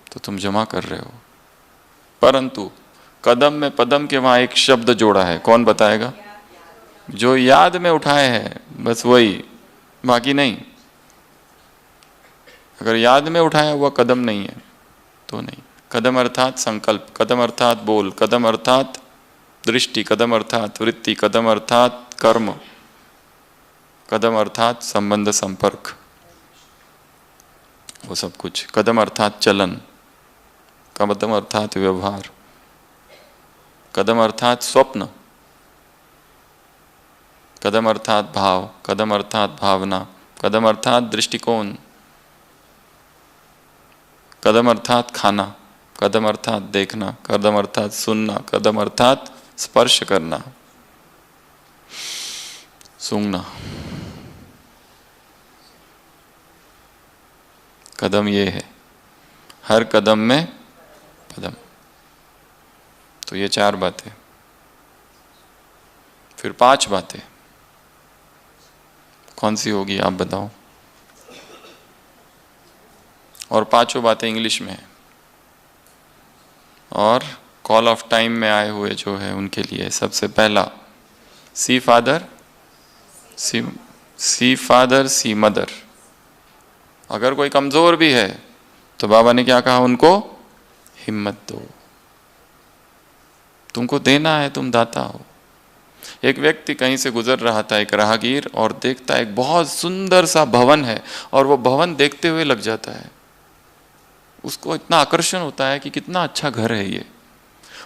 तो तुम जमा कर रहे हो, परंतु कदम में पदम के वहां एक शब्द जोड़ा है, कौन बताएगा? जो याद में उठाए है बस वही, बाकी नहीं। अगर याद में उठाया हुआ कदम नहीं है तो नहीं। कदम अर्थात संकल्प, कदम अर्थात बोल, कदम अर्थात दृष्टि, कदम अर्थात वृत्ति, कदम अर्थात कर्म, कदम अर्थात संबंध संपर्क, वो सब कुछ। कदम अर्थात चलन, कदम अर्थात व्यवहार, कदम अर्थात स्वप्न, कदम अर्थात भाव, कदम अर्थात भावना, कदम अर्थात दृष्टिकोण, कदम अर्थात खाना, कदम अर्थात देखना, कदम अर्थात सुनना, कदम अर्थात स्पर्श करना, सूंघना। कदम ये है, हर कदम में पदम। तो ये 4 बातें, फिर 5 बातें कौन सी होगी आप बताओ? और 5 बातें इंग्लिश में है, और कॉल ऑफ टाइम में आए हुए जो है उनके लिए। सबसे पहला, सी फादर सी मदर। अगर कोई कमजोर भी है तो बाबा ने क्या कहा उनको? हिम्मत दो, तुमको देना है, तुम दाता हो। एक व्यक्ति कहीं से गुजर रहा था, एक राहगीर, और देखता है एक बहुत सुंदर सा भवन है, और वो भवन देखते हुए लग जाता है। उसको इतना आकर्षण होता है कि कितना अच्छा घर है ये।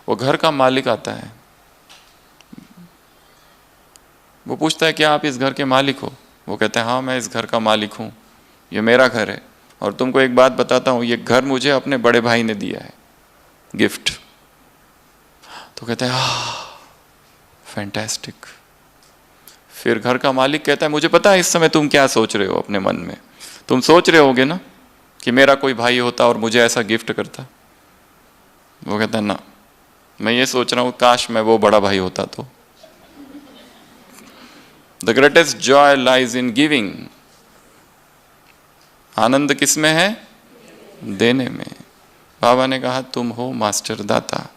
वो घर का मालिक आता है, वो पूछता है क्या आप इस घर के मालिक हो? वो कहते हैं हाँ मैं इस घर का मालिक हूँ, ये मेरा घर है, और तुमको एक बात बताता हूँ, ये घर मुझे अपने बड़े भाई ने दिया है, गिफ्ट। तो कहते हैं फैंटास्टिक। फिर घर का मालिक कहता है मुझे पता है इस समय तुम क्या सोच रहे हो अपने मन में। तुम सोच रहे होगे ना कि मेरा कोई भाई होता और मुझे ऐसा गिफ्ट करता। वो कहता है ना, मैं ये सोच रहा हूं काश मैं वो बड़ा भाई होता तो। The greatest joy lies in giving. आनंद किस में है? देने में। बाबा ने कहा तुम हो मास्टर दाता,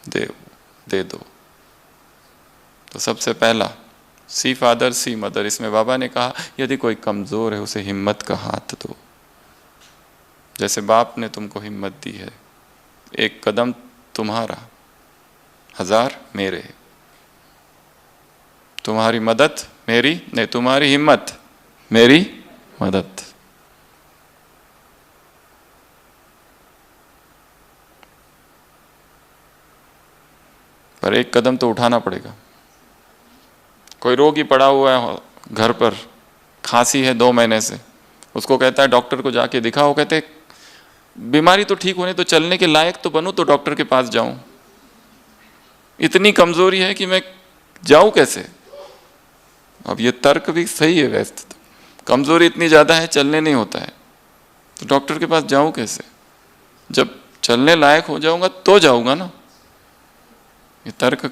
दे दो। तो सबसे पहला, सी फादर सी मदर। इसमें बाबा ने कहा यदि कोई कमजोर है उसे हिम्मत का हाथ दो। जैसे बाप ने तुमको हिम्मत दी है, एक कदम तुम्हारा, 1000 मेरे। तुम्हारी मदद मेरी नहीं, तुम्हारी हिम्मत मेरी मदद। पर एक कदम तो उठाना पड़ेगा। कोई रोगी पड़ा हुआ है घर पर, खांसी है 2 महीने से, उसको कहता है डॉक्टर को जाके दिखाओ। कहते बीमारी तो ठीक होने तो, चलने के लायक तो बनूं तो डॉक्टर के पास जाऊं। इतनी कमजोरी है कि मैं जाऊं कैसे? अब ये तर्क भी सही है वैसे तो, कमजोरी इतनी ज्यादा है चलने नहीं होता है तो डॉक्टर के पास जाऊं कैसे? जब चलने लायक हो जाऊंगा तो जाऊंगा ना। ये तर्क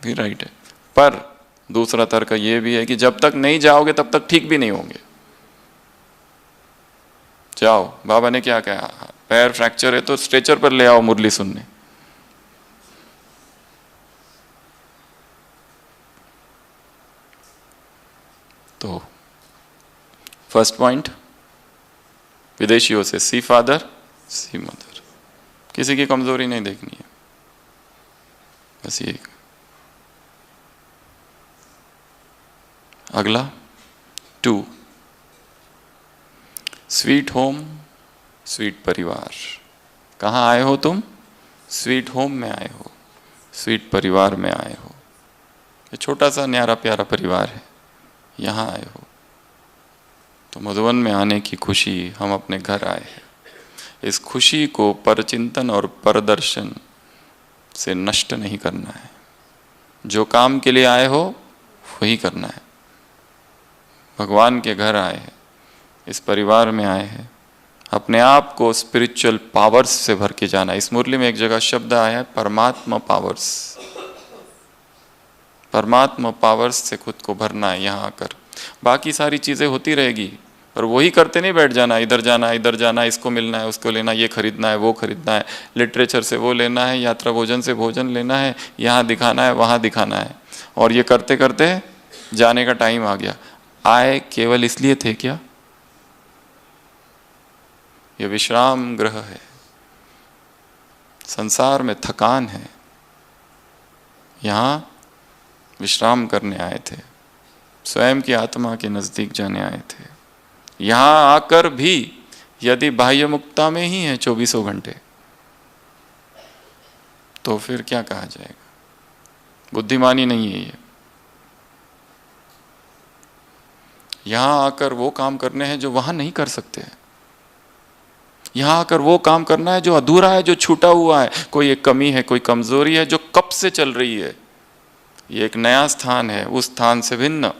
भी राइट है, पर दूसरा तर्क ये भी है कि जब तक नहीं जाओगे तब तक ठीक भी नहीं होंगे। जाओ, बाबा ने क्या कहा, पैर फ्रैक्चर है तो स्ट्रेचर पर ले आओ मुरली सुनने। तो फर्स्ट पॉइंट, विदेशियों से सी फादर सी मदर। किसी की कमजोरी नहीं देखनी है, बस ये। अगला 2, स्वीट होम स्वीट परिवार। कहाँ आए हो तुम? स्वीट होम में आए हो, स्वीट परिवार में आए हो। ये छोटा सा न्यारा प्यारा परिवार है, यहाँ आए हो। तो मधुवन में आने की खुशी, हम अपने घर आए हैं। इस खुशी को परचिंतन और परदर्शन से नष्ट नहीं करना है। जो काम के लिए आए हो वही करना है। भगवान के घर आए हैं, इस परिवार में आए हैं, अपने आप को स्पिरिचुअल पावर्स से भर के जाना। इस मुरली में एक जगह शब्द आया है परमात्मा पावर्स। परमात्मा पावर्स से खुद को भरना है यहाँ आकर। बाकी सारी चीज़ें होती रहेगी, पर वही करते नहीं बैठ जाना, इधर जाना इधर जाना, इसको मिलना है उसको लेना, ये खरीदना है वो खरीदना है, लिटरेचर से वो लेना है, यात्रा भोजन से भोजन लेना है, यहाँ दिखाना है वहाँ दिखाना है। और ये करते करते जाने का टाइम आ गया। आए केवल इसलिए थे क्या? ये विश्राम गृह है, संसार में थकान है, यहाँ विश्राम करने आए थे, स्वयं की आत्मा के नजदीक जाने आए थे। यहाँ आकर भी यदि बाह्य मुक्ता में ही है 24 घंटे, तो फिर क्या कहा जाएगा? बुद्धिमानी नहीं है ये। यहाँ आकर वो काम करने हैं जो वहां नहीं कर सकते। यहाँ आकर वो काम करना है जो अधूरा है, जो छूटा हुआ है, कोई एक कमी है, कोई कमजोरी है जो कब से चल रही है। ये एक नया स्थान है, उस स्थान से भिन्न।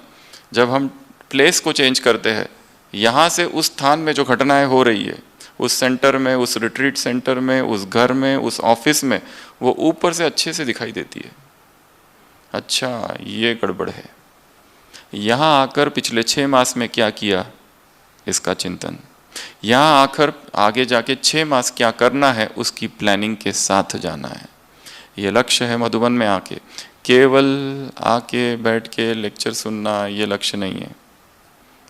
जब हम प्लेस को चेंज करते हैं, यहाँ से उस स्थान में जो घटनाएं हो रही है, उस सेंटर में, उस रिट्रीट सेंटर में, उस घर में, उस ऑफिस में, वो ऊपर से अच्छे से दिखाई देती है। अच्छा, ये गड़बड़ है। यहाँ आकर पिछले 6 मास में क्या किया, इसका चिंतन। यहाँ आकर आगे जाके 6 मास क्या करना है, उसकी प्लानिंग के साथ जाना है। ये लक्ष्य है मधुबन में आके। केवल आके बैठ के लेक्चर सुनना ये लक्ष्य नहीं है।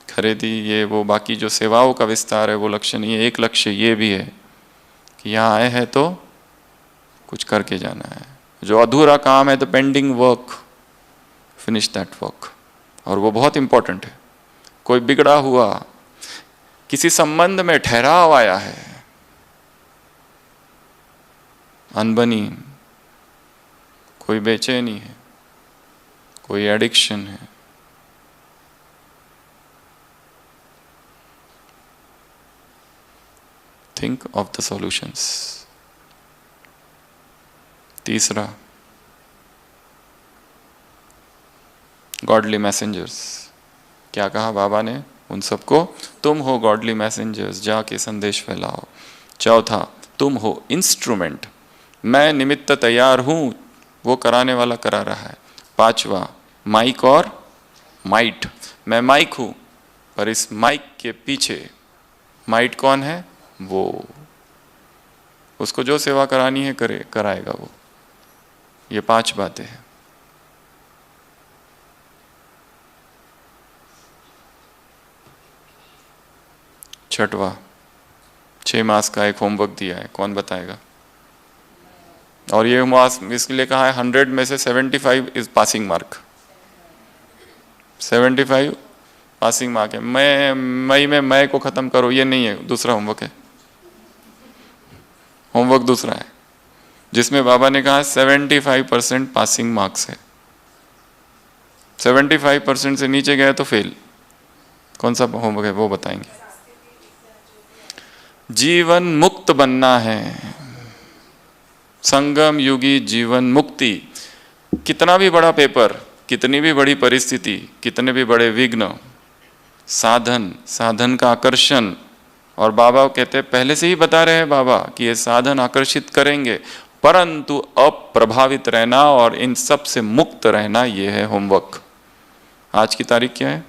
खरीदी ये वो बाकी जो सेवाओं का विस्तार है वो लक्ष्य नहीं है। एक लक्ष्य ये भी है कि यहाँ आए हैं तो कुछ करके जाना है। जो अधूरा काम है, the pending work, finish that work. और वो बहुत इंपॉर्टेंट है। कोई बिगड़ा हुआ, किसी संबंध में ठहराव आया है, अनबनी, कोई बेचैनी है, कोई एडिक्शन है, थिंक ऑफ द सॉल्यूशंस। तीसरा, गॉडली मैसेंजर्स। क्या कहा बाबा ने उन सबको? तुम हो गॉडली मैसेंजर्स, जाके संदेश फैलाओ। चौथा, तुम हो इंस्ट्रूमेंट, मैं निमित्त तैयार हूं, वो कराने वाला करा रहा है। पांचवा, माइक और माइट, मैं माइक हूं, पर इस माइक के पीछे माइट कौन है? वो, उसको जो सेवा करानी है कराएगा वो। ये 5 बातें हैं। छठवा, 6 मास का एक होमवर्क दिया है, कौन बताएगा? और ये मास इसके लिए कहा है 100 में से 75 is passing mark. 75 passing mark है। मई में मैं को खत्म करो, ये नहीं है, दूसरा होमवर्क है। होमवर्क दूसरा है जिसमें बाबा ने कहा 75% पासिंग मार्क्स है। 75% से नीचे गए तो फेल। कौन सा होमवर्क है वो बताएंगे। जीवन मुक्त बनना है, संगम युगी जीवन मुक्ति। कितना भी बड़ा पेपर, कितनी भी बड़ी परिस्थिति, कितने भी बड़े विघ्न, साधन का आकर्षण। और बाबा कहते हैं, पहले से ही बता रहे हैं बाबा कि ये साधन आकर्षित करेंगे, परंतु अप्रभावित रहना और इन सब से मुक्त रहना, ये है होमवर्क। आज की तारीख क्या है?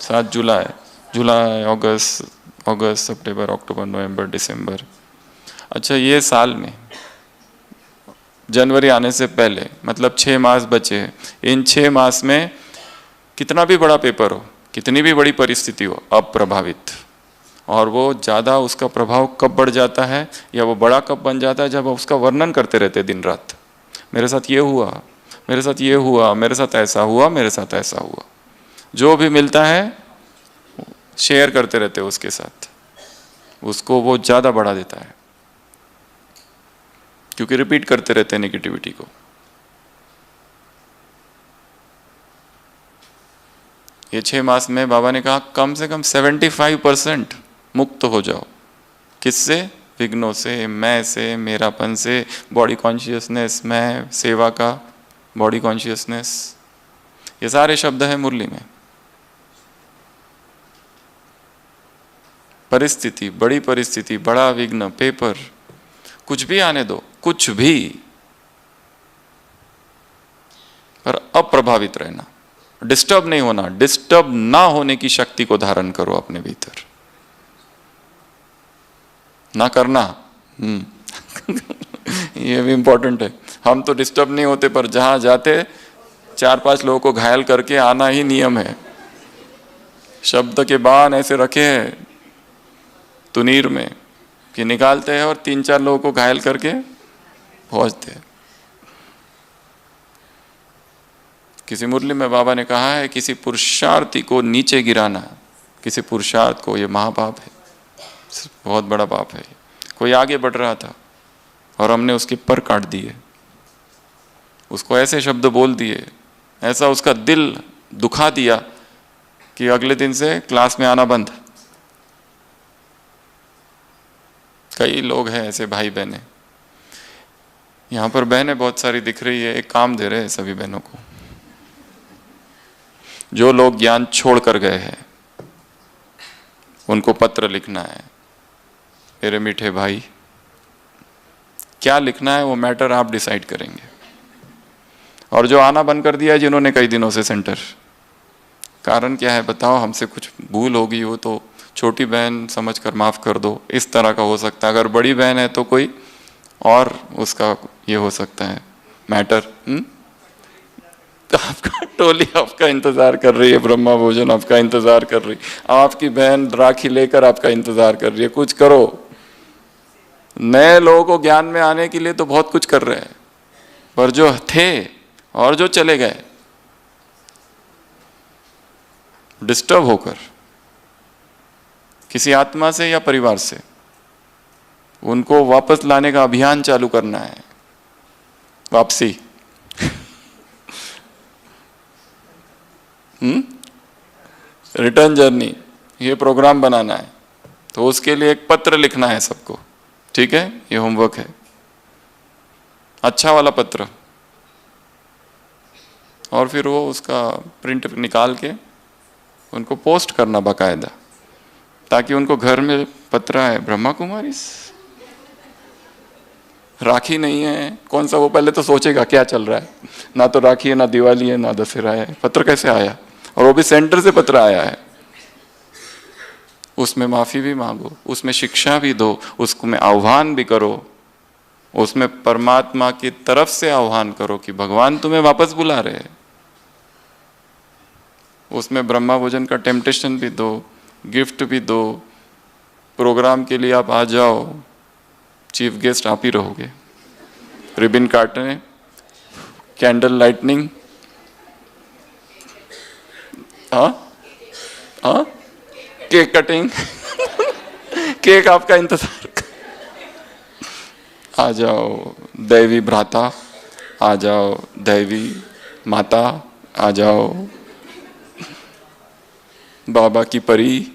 7 जुलाई, अगस्त, सितंबर, अक्टूबर, नवंबर, दिसंबर। अच्छा, ये साल में जनवरी आने से पहले, मतलब 6 मास बचे हैं। इन 6 मास में कितना भी बड़ा पेपर हो, कितनी भी बड़ी परिस्थिति हो, अप्रभावित। और वो ज़्यादा, उसका प्रभाव कब बढ़ जाता है या वो बड़ा कब बन जाता है? जब उसका वर्णन करते रहते दिन रात। मेरे साथ ये हुआ, मेरे साथ ये हुआ, मेरे साथ ऐसा हुआ, मेरे साथ ऐसा हुआ। जो भी मिलता है शेयर करते रहते हैं उसके साथ, उसको वो ज़्यादा बढ़ा देता है, क्योंकि रिपीट करते रहते हैं नेगेटिविटी को। ये 6 मास में बाबा ने कहा कम से कम 75% मुक्त हो जाओ। किससे? विघ्नों से, मैं से, मेरापन से, बॉडी कॉन्शियसनेस, मैं, सेवा का बॉडी कॉन्शियसनेस। ये सारे शब्द हैं मुरली में। परिस्थिति, बड़ी परिस्थिति, बड़ा विघ्न, पेपर, कुछ भी आने दो, कुछ भी, पर अप्रभावित रहना, डिस्टर्ब नहीं होना। डिस्टर्ब ना होने की शक्ति को धारण करो अपने भीतर, ना करना। ये भी इंपॉर्टेंट है। हम तो डिस्टर्ब नहीं होते, पर जहां जाते 4-5 लोगों को घायल करके आना ही नियम है। शब्द के बाण ऐसे रखे हैं तुनीर में कि निकालते हैं और 3-4 लोगों को घायल करके पहुंचते हैं। किसी मुरली में बाबा ने कहा है, किसी पुरुषार्थी को नीचे गिराना, किसी पुरुषार्थ को, ये महापाप है, बहुत बड़ा पाप है। कोई आगे बढ़ रहा था और हमने उसके पर काट दिए, उसको ऐसे शब्द बोल दिए, ऐसा उसका दिल दुखा दिया कि अगले दिन से क्लास में आना बंद। कई लोग हैं ऐसे भाई बहनें, यहाँ पर बहनें बहुत सारी दिख रही है। एक काम दे रहे हैं सभी बहनों को, जो लोग ज्ञान छोड़ कर गए हैं उनको पत्र लिखना है। मेरे मीठे भाई, क्या लिखना है वो मैटर आप डिसाइड करेंगे। और जो आना बंद कर दिया है जिन्होंने कई दिनों से सेंटर, कारण क्या है बताओ? हमसे कुछ भूल होगी हो तो छोटी बहन समझकर माफ कर दो, इस तरह का हो सकता है। अगर बड़ी बहन है तो कोई और उसका ये हो सकता है मैटर। तो आपका टोली आपका इंतजार कर रही है, ब्रह्मा भोजन आपका इंतजार कर रही, आपकी बहन राखी लेकर आपका इंतजार कर रही है। कुछ करो। नए लोगों को ज्ञान में आने के लिए तो बहुत कुछ कर रहे हैं, पर जो थे और जो चले गए डिस्टर्ब होकर किसी आत्मा से या परिवार से, उनको वापस लाने का अभियान चालू करना है। वापसी रिटर्न जर्नी, ये प्रोग्राम बनाना है। तो उसके लिए एक पत्र लिखना है सबको, ठीक है? ये होमवर्क है, अच्छा वाला पत्र। और फिर वो उसका प्रिंट निकाल के उनको पोस्ट करना बाकायदा, ताकि उनको घर में पत्र आए, ब्रह्मा कुमारी राखी नहीं है कौन सा, वो पहले तो सोचेगा क्या चल रहा है। ना तो राखी है, ना दिवाली है, ना दशहरा है, पत्र कैसे आया? और वो भी सेंटर से पत्र आया है। उसमें माफी भी मांगो, उसमें शिक्षा भी दो, उसमें आह्वान भी करो, उसमें परमात्मा की तरफ से आह्वान करो कि भगवान तुम्हें वापस बुला रहे हैं। उसमें ब्रह्मा भोजन का टेम्पटेशन भी दो, गिफ्ट भी दो, प्रोग्राम के लिए आप आ जाओ, चीफ गेस्ट आप ही रहोगे, रिबन काटने, candle lightning, cake cutting cake आपका इंतजार। आ जाओ दैवी भ्राता, आ जाओ दैवी माता, आ जाओ बाबा की परी,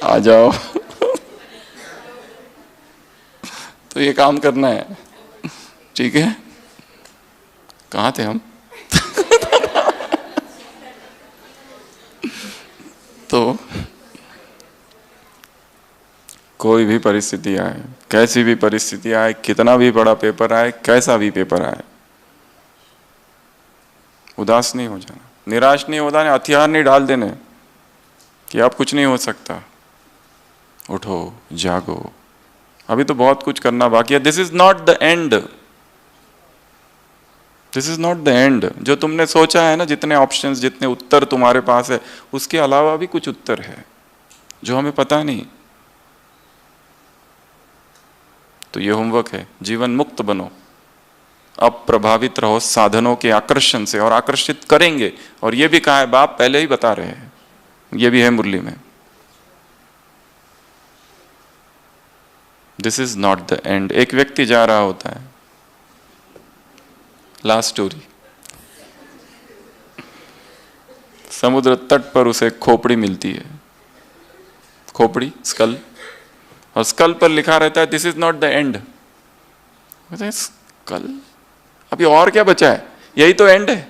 आ जाओ। तो ये काम करना है, ठीक है? कहाँ थे हम? तो कोई भी परिस्थिति आए, कैसी भी परिस्थिति आए, कितना भी बड़ा पेपर आए, कैसा भी पेपर आए, उदास नहीं हो जाना, निराश नहीं होना, हथियार नहीं डाल देने कि अब कुछ नहीं हो सकता। उठो, जागो, अभी तो बहुत कुछ करना बाकी है। This is not the and, this is not the and. जो तुमने सोचा है ना, जितने ऑप्शंस, जितने उत्तर तुम्हारे पास है, उसके अलावा भी कुछ उत्तर है जो हमें पता नहीं। तो ये होमवर्क है, जीवन मुक्त बनो, अब प्रभावित रहो साधनों के आकर्षण से, और आकर्षित करेंगे। और ये भी कहा है बाप, पहले ही बता रहे हैं, ये भी है मुरली में। This is not the and. एक व्यक्ति जा रहा होता है, लास्ट स्टोरी, समुद्र तट पर उसे खोपड़ी मिलती है, खोपड़ी, स्कल, और स्कल पर लिखा रहता है this is not the end. Skull, अभी और क्या बचा है? यही तो एंड है,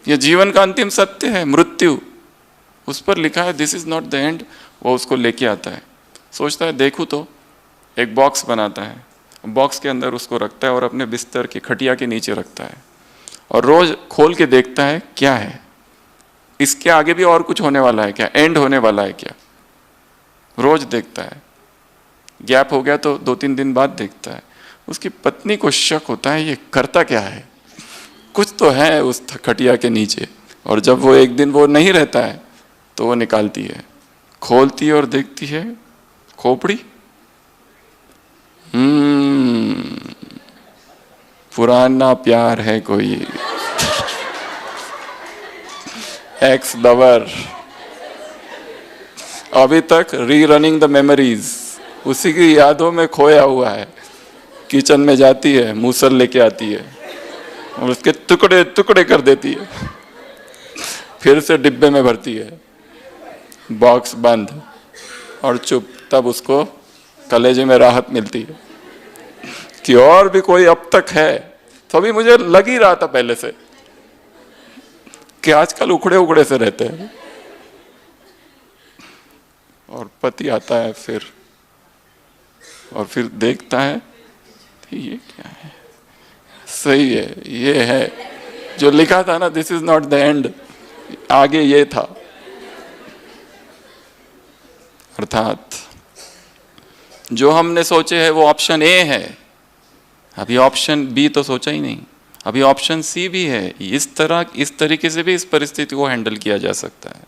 ये जीवन का अंतिम सत्य है, मृत्यु। उस पर लिखा है this is not the and. वो उसको लेके आता है, सोचता है देखूँ तो, एक बॉक्स बनाता है, बॉक्स के अंदर उसको रखता है और अपने बिस्तर की खटिया के नीचे रखता है और रोज खोल के देखता है क्या है, इसके आगे भी और कुछ होने वाला है क्या, एंड होने वाला है क्या, रोज देखता है। गैप हो गया तो 2-3 दिन बाद देखता है। उसकी पत्नी को शक होता है ये करता क्या है, कुछ तो है उस खटिया के नीचे। और जब वो एक दिन वो नहीं रहता है तो वो निकालती है, खोलती है और देखती है खोपड़ी, पुराना प्यार है कोई, एक्स लवर, अभी तक री रनिंग द मेमोरीज, उसी की यादों में खोया हुआ है। किचन में जाती है, मूसल लेके आती है और उसके टुकड़े टुकड़े कर देती है, फिर से डिब्बे में भरती है, बॉक्स बंद और चुप। तब उसको कलेजे में राहत मिलती है कि और भी कोई अब तक है। तो अभी मुझे लग ही रहा था पहले से कि आजकल उखड़े उखड़े से रहते हैं। और पति आता है फिर, और फिर देखता है ये क्या है, सही है, ये है जो लिखा था ना, this is not the and, आगे ये था। अर्थात जो हमने सोचे है वो ऑप्शन ए है, अभी ऑप्शन बी तो सोचा ही नहीं, अभी ऑप्शन सी भी है। इस तरीके से भी इस परिस्थिति को हैंडल किया जा सकता है।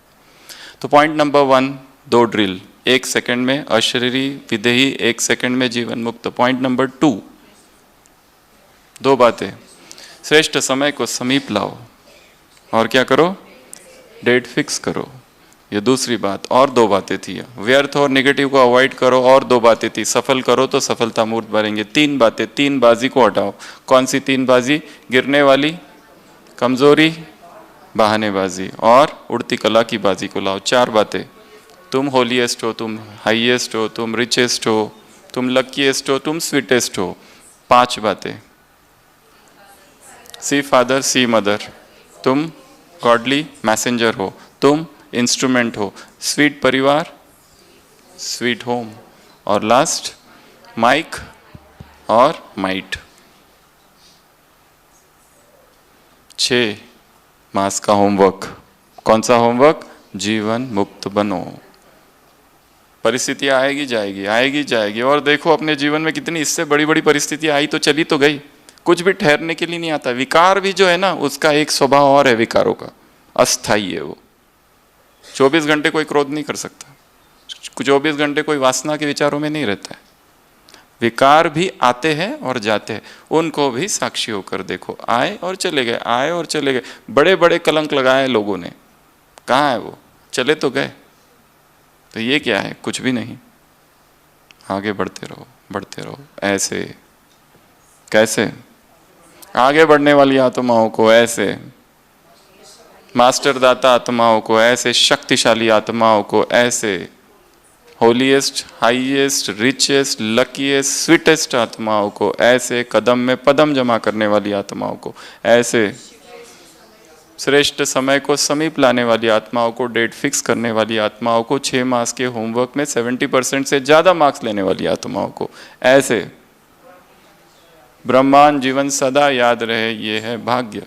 तो पॉइंट नंबर 1, 2 ड्रिल, 1 सेकंड में अशरीरी विदेही, 1 सेकंड में जीवन मुक्त। पॉइंट नंबर 2, 2 बातें, श्रेष्ठ समय को समीप लाओ और क्या करो, डेट फिक्स करो, ये दूसरी बात। और 2 बातें थी, व्यर्थ और नेगेटिव को अवॉइड करो, और 2 बातें थी, सफल करो तो सफलता मूर्त भरेंगे। 3 बातें, 3 बाजी को हटाओ। कौन सी 3 बाजी, गिरने वाली, कमजोरी, बहानेबाजी और उड़ती कला की बाजी को लाओ। 4 बातें, तुम होलीएस्ट हो, तुम हाईएस्ट हो, तुम रिचेस्ट हो, तुम लकीएस्ट हो, तुम स्वीटेस्ट हो। 5 बातें, सी फादर सी मदर, तुम गॉडली मैसेंजर हो, तुम इंस्ट्रूमेंट हो, स्वीट परिवार, स्वीट होम, और लास्ट माइक और माइट। 6 मास का होमवर्क। कौन सा होमवर्क, जीवन मुक्त बनो। परिस्थितियां आएगी जाएगी, आएगी जाएगी, और देखो अपने जीवन में कितनी इससे बड़ी बड़ी परिस्थितियां आई तो चली तो गई, कुछ भी ठहरने के लिए नहीं आता। विकार भी जो है ना, उसका एक स्वभाव और है विकारों का, अस्थायी है वो। 24 घंटे कोई क्रोध नहीं कर सकता, 24 घंटे कोई वासना के विचारों में नहीं रहता है। विकार भी आते हैं और जाते हैं, उनको भी साक्षी होकर देखो, आए और चले गए, आए और चले गए। बड़े बड़े कलंक लगाए लोगों ने, कहाँ है वो, चले तो गए। तो ये क्या है, कुछ भी नहीं। आगे बढ़ते रहो, बढ़ते रहो। ऐसे कैसे, आगे बढ़ने वाली आत्माओं को ऐसे, मास्टर दाता आत्माओं को ऐसे, शक्तिशाली आत्माओं को ऐसे, holiest, highest, richest, luckiest, sweetest आत्माओं को ऐसे, कदम में पदम जमा करने वाली आत्माओं को ऐसे, श्रेष्ठ समय को समीप लाने वाली आत्माओं को, डेट फिक्स करने वाली आत्माओं को, 6 मास के होमवर्क में 70% से ज्यादा मार्क्स लेने वाली आत्माओं को ऐसे। ब्रह्मांड जीवन सदा याद रहे, ये है भाग्य।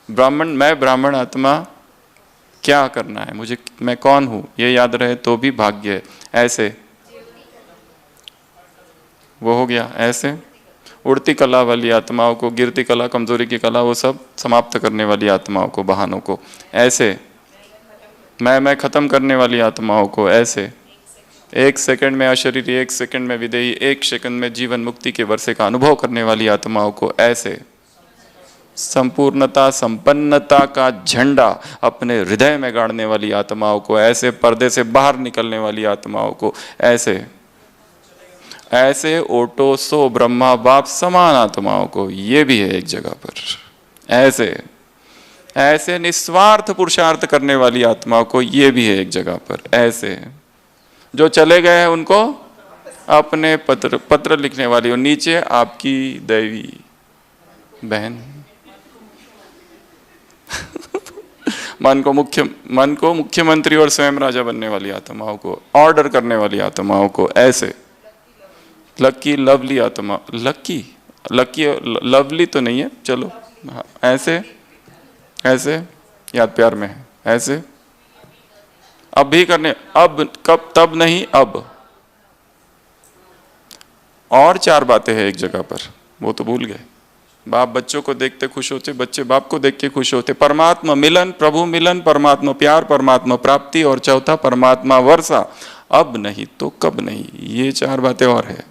मैं ब्राह्मण आत्मा, क्या करना है मुझे, मैं कौन हूं, ये याद रहे तो भी भाग्य है। ऐसे वो हो गया। ऐसे उड़ती कला वाली आत्माओं को, गिरती कला, कमजोरी की कला, वो सब समाप्त करने वाली आत्माओं को, बहानों को ऐसे। मैं खत्म करने वाली आत्माओं को ऐसे। 1 सेकंड में अशरीरी, 1 सेकंड में विदेही, 1 सेकंड में जीवन मुक्ति के वर्षे का अनुभव करने वाली आत्माओं को ऐसे। संपूर्णता, संपन्नता का झंडा अपने हृदय में गाड़ने वाली आत्माओं को ऐसे। पर्दे से बाहर निकलने वाली आत्माओं को ऐसे। ऐसे ओटो सो ब्रह्मा बाप समान आत्माओं को, ये भी है एक जगह पर ऐसे। ऐसे निस्वार्थ पुरुषार्थ करने वाली आत्माओं को, ये भी है एक जगह पर ऐसे। जो चले गए हैं उनको अपने पत्र लिखने वाली, और नीचे आपकी दैवी बहन मन को मुख्यमंत्री और स्वयं राजा बनने वाली आत्माओं को, ऑर्डर करने वाली आत्माओं को, ऐसे लकी लवली आत्मा, लकी लवली तो नहीं है, चलो हाँ, ऐसे याद प्यार में है, ऐसे अब भी करने, अब कब, तब नहीं अब। और 4 बातें हैं एक जगह पर, वो तो भूल गए। बाप बच्चों को देखते खुश होते, बच्चे बाप को देख के खुश होते। परमात्मा मिलन, प्रभु मिलन, परमात्मा प्यार, परमात्मा प्राप्ति, और चौथा परमात्मा वर्षा। अब नहीं तो कब नहीं, ये 4 बातें और है।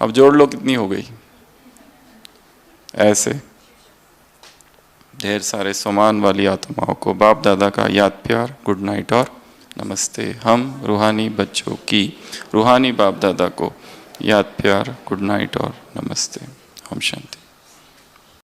अब जोड़ लो कितनी हो गई। ऐसे ढेर सारे समान वाली आत्माओं को बाप दादा का याद प्यार, गुड नाइट और नमस्ते। हम रूहानी बच्चों की रूहानी बाप दादा को याद प्यार, गुड नाइट और नमस्ते। ओम शांति।